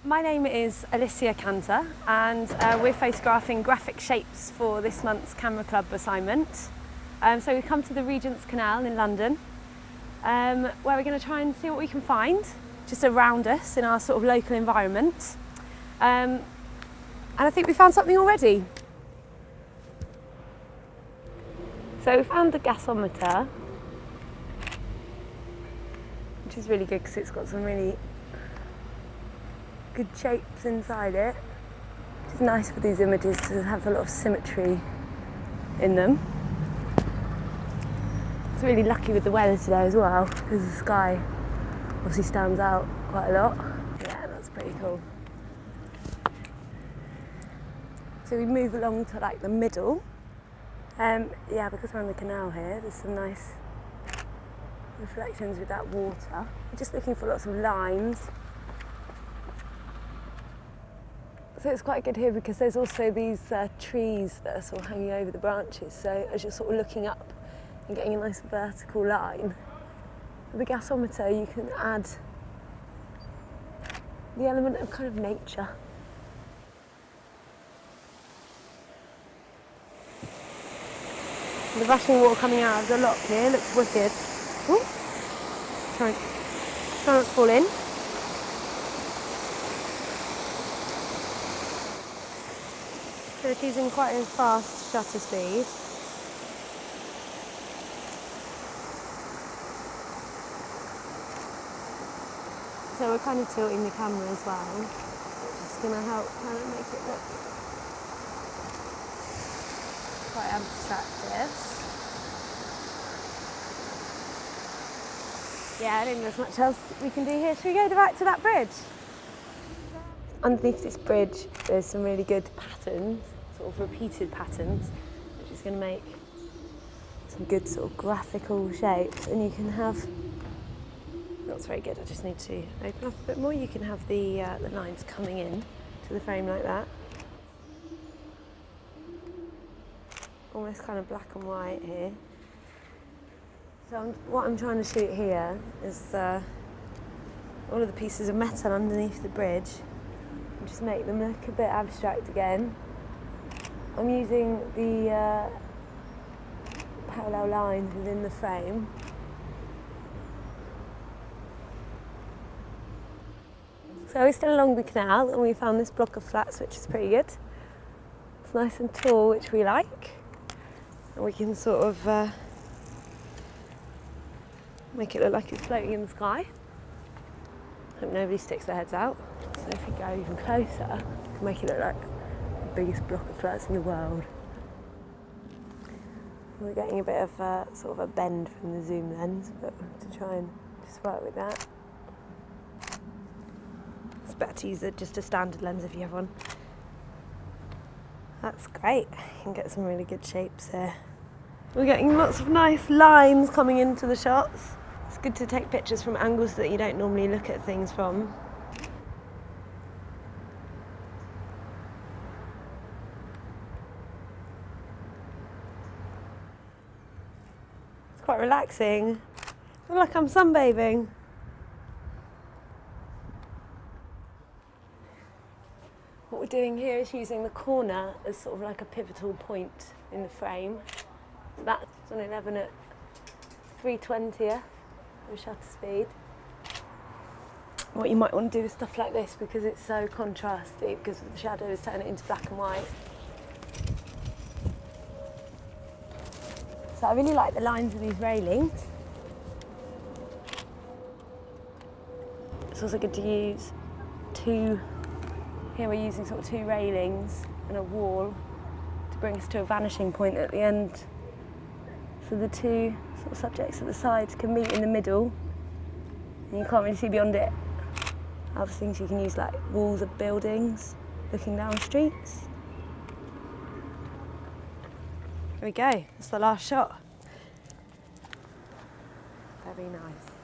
My name is Alicia Canter and we're photographing graphic shapes for this month's Camera Club assignment. So we've come to the Regent's Canal in London where we're going to try and see what we can find just around us in our sort of local environment. And I think we found something already. So we found the gasometer, which is really good because it's got some really good shapes inside it. It's nice for these images to have a lot of symmetry in them. It's really lucky with the weather today as well because the sky obviously stands out quite a lot. Yeah, that's pretty cool. So we move along to like the middle. Yeah, because we're on the canal here, there's some nice reflections with that water. We're just looking for lots of lines. So it's quite good here because there's also these trees that are sort of hanging over the branches. So as you're sort of looking up and getting a nice vertical line, with the gasometer you can add the element of kind of nature. The rushing water coming out of the lock here looks wicked. Ooh. Try not to fall in. So it's using quite a fast shutter speed. So we're kind of tilting the camera as well, which is going to help kind of make it look quite abstractive. Yeah, I don't think there's much else we can do here. Should we go back to that bridge? Underneath this bridge there's some really good patterns, sort of repeated patterns, which is going to make some good sort of graphical shapes. And you can have, that's very good, I just need to open up a bit more. You can have the lines coming in to the frame like that. Almost kind of black and white here. So what I'm trying to shoot here is all of the pieces of metal underneath the bridge and just make them look a bit abstract again. I'm using the parallel lines within the frame. So we're still along the canal and we found this block of flats, which is pretty good. It's nice and tall, which we like. And we can sort of make it look like it's floating in the sky. Hope nobody sticks their heads out. So if we go even closer, we can make it look like the biggest block of flats in the world. We're getting a bit of sort of a bend from the zoom lens, but to try and just work with that. It's better to use just a standard lens if you have one. That's great. You can get some really good shapes here. We're getting lots of nice lines coming into the shots. It's good to take pictures from angles that you don't normally look at things from. It's quite relaxing. I feel like I'm sunbathing. What we're doing here is using the corner as sort of like a pivotal point in the frame. So that's on 11 at 3/20th of shutter speed. What you might want to do with stuff like this, because it's so contrasty, because of the shadows, turn it into black and white. So I really like the lines of these railings. It's also good to use two. Here we're using sort of two railings and a wall to bring us to a vanishing point at the end. So the two sort of subjects at the sides can meet in the middle and you can't really see beyond it. Other things you can use like walls of buildings, looking down streets. Here we go, that's the last shot. Very nice.